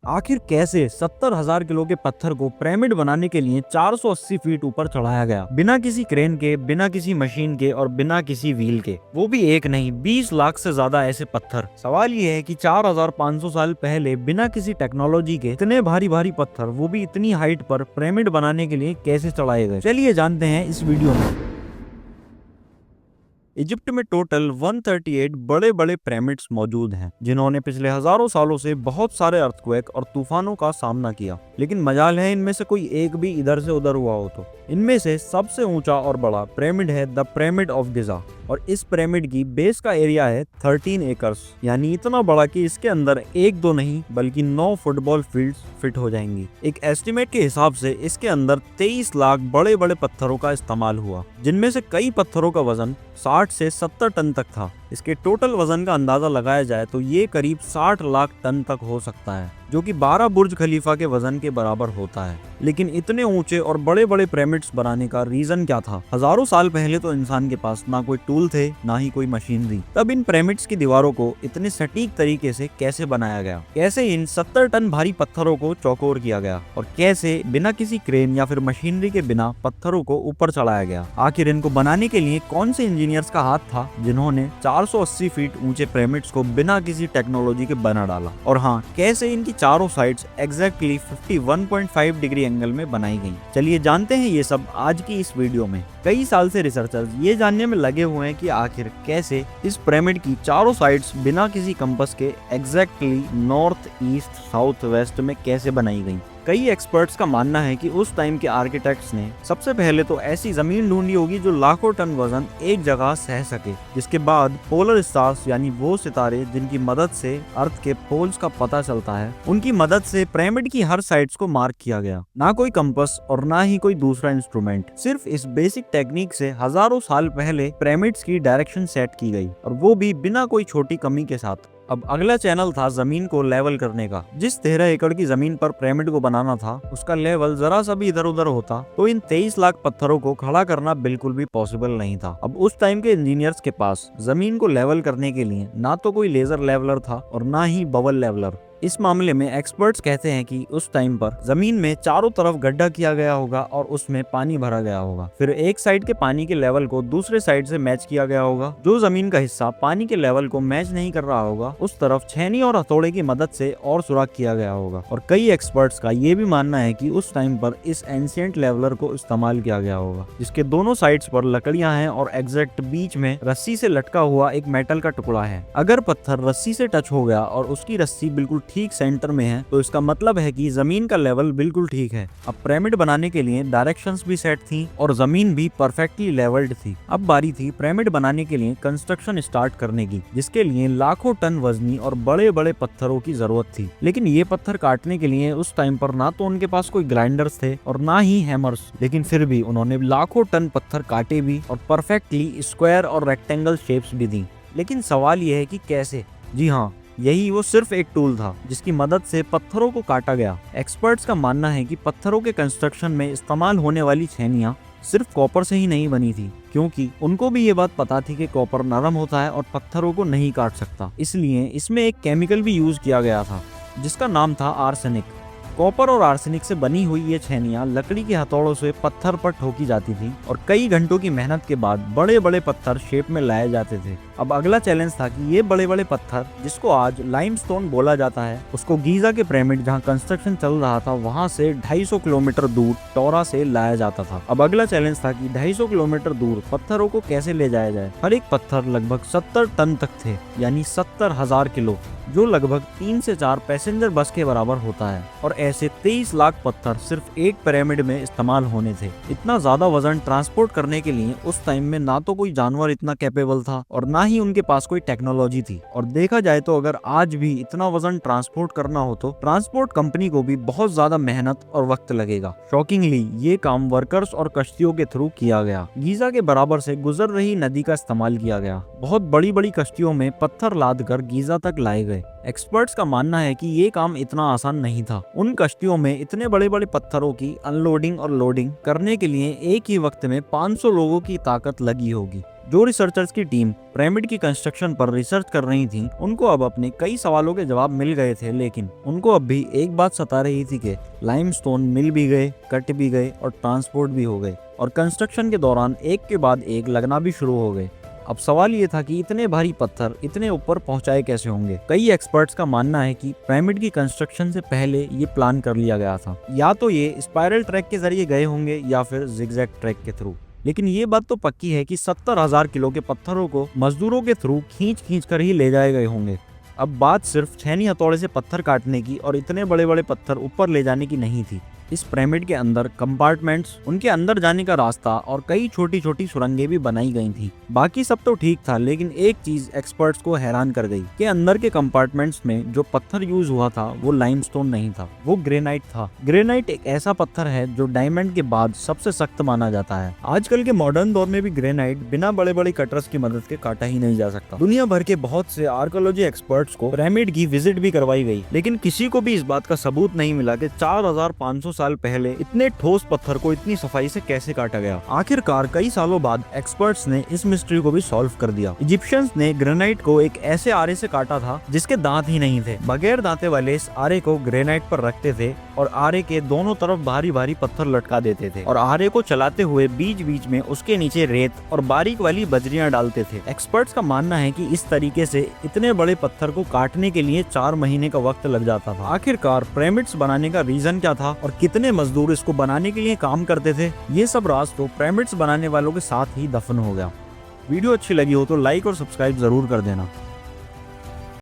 आखिर कैसे 70,000 किलो के पत्थर को पिरामिड बनाने के लिए 480 फीट ऊपर चढ़ाया गया, बिना किसी क्रेन के, बिना किसी मशीन के और बिना किसी व्हील के। वो भी एक नहीं, 20 लाख से ज्यादा ऐसे पत्थर। सवाल ये है कि 4,500 साल पहले बिना किसी टेक्नोलॉजी के इतने भारी भारी पत्थर, वो भी इतनी हाइट पर पिरामिड बनाने के लिए कैसे चढ़ाए गए। चलिए जानते हैं इस वीडियो में। इजिप्ट में टोटल 138 बड़े बड़े पिरामिड्स मौजूद हैं, जिन्होंने पिछले हजारों सालों से बहुत सारे अर्थक्वेक और तूफानों का सामना किया। लेकिन मजाल है इनमें से कोई एक भी इधर से उधर हुआ हो तो। इनमें से सबसे ऊंचा और बड़ा पिरामिड है द पिरामिड ऑफ गिजा, और इस पिरामिड की बेस का एरिया है 13 एकर्स, यानी इतना बड़ा कि इसके अंदर एक दो नहीं बल्कि 9 फुटबॉल फील्ड्स फिट हो जाएंगी। एक एस्टिमेट के हिसाब से इसके अंदर 23 लाख बड़े बड़े पत्थरों का इस्तेमाल हुआ, जिनमें से कई पत्थरों का वजन 60 से 70 टन तक था। इसके टोटल वजन का अंदाजा लगाया जाए तो ये करीब 60 लाख टन तक हो सकता है, जो कि 12 बुर्ज खलीफा के वजन के बराबर होता है। लेकिन इतने ऊंचे और बड़े बड़े पिरामिड्स बनाने का रीजन क्या था? हजारों साल पहले तो इंसान के पास ना कोई टूल थे, ना ही कोई मशीनरी। तब इन पिरामिड्स की दीवारों को इतने सटीक तरीके से कैसे बनाया गया? कैसे इन 70 टन भारी पत्थरों को चौकोर किया गया? और कैसे बिना किसी क्रेन या फिर मशीनरी के बिना पत्थरों को ऊपर चढ़ाया गया? आखिर इनको बनाने के लिए कौन से इंजीनियर्स का हाथ था, जिन्होंने 480 फीट ऊंचे पिरामिड्स को बिना किसी टेक्नोलॉजी के बना डाला? और हाँ, कैसे इनकी चारों साइड्स एग्जैक्टली 51.5 डिग्री एंगल में बनाई गई? चलिए जानते हैं ये सब आज की इस वीडियो में। कई साल से रिसर्चर्स ये जानने में लगे हुए हैं कि आखिर कैसे इस पिरामिड की चारों साइड्स बिना किसी कंपास के exactly north, east, south, west में कैसे बनाई गई। कई एक्सपर्ट्स का मानना है कि उस टाइम के आर्किटेक्ट्स ने सबसे पहले तो ऐसी जमीन ढूंढी होगी जो लाखों टन वजन एक जगह सह सके। जिसके बाद पोलर स्टार्स, यानी वो सितारे जिनकी मदद से अर्थ के पोल्स का पता चलता है, उनकी मदद से पिरामिड की हर साइड्स को मार्क किया गया। ना कोई कंपास और ना ही कोई दूसरा इंस्ट्रूमेंट, सिर्फ इस बेसिक टेक्निक से हजारों साल पहले पिरामिड्स की डायरेक्शन सेट की गई, और वो भी बिना कोई छोटी कमी के साथ। अब अगला चैनल था जमीन को लेवल करने का। जिस 13 एकड़ की जमीन पर पिरामिड को बनाना था, उसका लेवल जरा सा भी इधर उधर होता तो इन 23 लाख पत्थरों को खड़ा करना बिल्कुल भी पॉसिबल नहीं था। अब उस टाइम के इंजीनियर्स के पास जमीन को लेवल करने के लिए ना तो कोई लेजर लेवलर था और ना ही बबल लेवलर। इस मामले में एक्सपर्ट्स कहते हैं कि उस टाइम पर जमीन में चारों तरफ गड्ढा किया गया होगा और उसमें पानी भरा गया होगा। फिर एक साइड के पानी के लेवल को दूसरे साइड से मैच किया गया होगा। जो जमीन का हिस्सा पानी के लेवल को मैच नहीं कर रहा होगा, उस तरफ छेनी और हथौड़े की मदद से और सुराख किया गया होगा। और कई एक्सपर्ट्स का ये भी मानना है कि उस टाइम पर इस एंशिएंट लेवलर को इस्तेमाल किया गया होगा, जिसके दोनों साइड्स पर लकड़ियां हैं और एग्जैक्ट बीच में रस्सी से लटका हुआ एक मेटल का टुकड़ा है। अगर पत्थर रस्सी से टच हो गया और उसकी रस्सी बिल्कुल ठीक सेंटर में है, तो इसका मतलब है कि जमीन का लेवल बिल्कुल ठीक है। अब पिरामिड बनाने के लिए डायरेक्शंस भी सेट थी और जमीन भी परफेक्टली लेवल्ड थी। अब बारी थी पिरामिड बनाने के लिए कंस्ट्रक्शन स्टार्ट करने की, जिसके लिए लाखों टन वजनी और बड़े बड़े पत्थरों की जरूरत थी। लेकिन ये पत्थर काटने के लिए उस टाइम पर ना तो उनके पास कोई ग्राइंडर्स थे और ना ही हैमर्स। लेकिन फिर भी उन्होंने लाखों टन पत्थर काटे भी और परफेक्टली स्क्वायर और रेक्टेंगल शेप्स भी दी। लेकिन सवाल यह है कि कैसे? जी हाँ, यही वो सिर्फ एक टूल था जिसकी मदद से पत्थरों को काटा गया। एक्सपर्ट्स का मानना है कि पत्थरों के कंस्ट्रक्शन में इस्तेमाल होने वाली छेनियां सिर्फ कॉपर से ही नहीं बनी थी, क्योंकि उनको भी ये बात पता थी कि कॉपर नरम होता है और पत्थरों को नहीं काट सकता। इसलिए इसमें एक केमिकल भी यूज किया गया था, जिसका नाम था आर्सेनिक। कॉपर और आर्सेनिक से बनी हुई ये छेनियां लकड़ी के हथौड़ों से पत्थर पर ठोकी जाती थी और कई घंटों की मेहनत के बाद बड़े बड़े पत्थर शेप में लाए जाते थे। अब अगला चैलेंज था कि ये बड़े बड़े पत्थर, जिसको आज लाइमस्टोन बोला जाता है, उसको गीजा के पिरामिड जहाँ कंस्ट्रक्शन चल रहा था वहाँ से 250 किलोमीटर दूर टोरा से लाया जाता था। अब अगला चैलेंज था कि 250 किलोमीटर दूर पत्थरों को कैसे ले जाया जाए। हर एक पत्थर लगभग 70 टन तक थे, यानी 70,000 किलो, जो लगभग 3 से 4 पैसेंजर बस के बराबर होता है। और ऐसे 23 लाख पत्थर सिर्फ एक पिरामिड में इस्तेमाल होने थे। इतना ज्यादा वजन ट्रांसपोर्ट करने के लिए उस टाइम में ना तो कोई जानवर इतना कैपेबल था और ना ही उनके पास कोई टेक्नोलॉजी थी। और देखा जाए तो अगर आज भी इतना वजन ट्रांसपोर्ट करना हो तो ट्रांसपोर्ट कंपनी को भी बहुत ज्यादा मेहनत और वक्त लगेगा। शॉकिंगली ये काम वर्कर्स और कश्तियों के थ्रू किया गया। गीजा के बराबर से गुजर रही नदी का इस्तेमाल किया गया। बहुत बड़ी बड़ी कश्तियों में पत्थर लाद कर गीजा तक लाए गए। एक्सपर्ट्स का मानना है कि ये काम इतना आसान नहीं था। उन कश्तियों में इतने बड़े बड़े पत्थरों की अनलोडिंग और लोडिंग करने के लिए एक ही वक्त में 500 लोगों की ताकत लगी होगी। जो रिसर्चर्स की टीम पिरामिड की कंस्ट्रक्शन पर रिसर्च कर रही थी, उनको अब अपने कई सवालों के जवाब मिल गए थे, लेकिन उनको अब भी एक बात सता रही थी कि लाइमस्टोन मिल भी गए, कट भी गए और ट्रांसपोर्ट भी हो गए और कंस्ट्रक्शन के दौरान एक के बाद एक लगना भी शुरू हो गए। अब सवाल ये था कि इतने भारी पत्थर इतने ऊपर पहुंचाए कैसे होंगे। कई एक्सपर्ट्स का मानना है कि पिरामिड की कंस्ट्रक्शन से पहले ये प्लान कर लिया गया था, या तो ये स्पाइरल ट्रैक के जरिए गए होंगे या फिर जिगजैग ट्रैक के थ्रू। लेकिन ये बात तो पक्की है कि 70,000 किलो के पत्थरों को मजदूरों के थ्रू खींच कर ही ले जाए गए होंगे। अब बात सिर्फ छेनी हथौड़े से पत्थर काटने की और इतने बड़े बड़े पत्थर ऊपर ले जाने की नहीं थी। इस पिरामिड के अंदर कंपार्टमेंट्स, उनके अंदर जाने का रास्ता और कई छोटी छोटी सुरंगें भी बनाई गई थी। बाकी सब तो ठीक था, लेकिन एक चीज एक्सपर्ट्स को हैरान कर गई कि अंदर के कंपार्टमेंट्स में जो पत्थर यूज हुआ था वो लाइमस्टोन नहीं था, वो ग्रेनाइट था। ग्रेनाइट एक ऐसा पत्थर है जो डायमंड के बाद सबसे सख्त माना जाता है। आजकल के मॉडर्न दौर में भी ग्रेनाइट बिना बड़े बड़े कटर्स की मदद के काटा ही नहीं जा सकता। दुनिया भर के बहुत से आर्कियोलॉजी एक्सपर्ट्स को पिरामिड की विजिट भी करवाई गई, लेकिन किसी को भी इस बात का सबूत नहीं मिला कि 4500 साल पहले इतने ठोस पत्थर को इतनी सफाई से कैसे काटा गया। आखिरकार कई सालों बाद एक्सपर्ट्स ने इस मिस्ट्री को भी सॉल्व कर दिया। इजिप्शियंस ने ग्रेनाइट को एक ऐसे आरे से काटा था जिसके दांत ही नहीं थे। बगैर दांते वाले इस आरे को ग्रेनाइट पर रखते थे और आरे के दोनों तरफ भारी भारी पत्थर लटका देते थे और आरे को चलाते हुए बीच बीच में उसके नीचे रेत और बारीक वाली बजरियां डालते थे। एक्सपर्ट्स का मानना है कि इस तरीके से इतने बड़े पत्थर को काटने के लिए 4 महीने का वक्त लग जाता था। आखिरकार पिरामिड्स बनाने का रीजन क्या था और कितने मजदूर इसको बनाने के लिए काम करते थे, ये सब राज तो पिरामिड्स बनाने वालों के साथ ही दफन हो गया। वीडियो अच्छी लगी हो तो लाइक और सब्सक्राइब जरूर कर देना।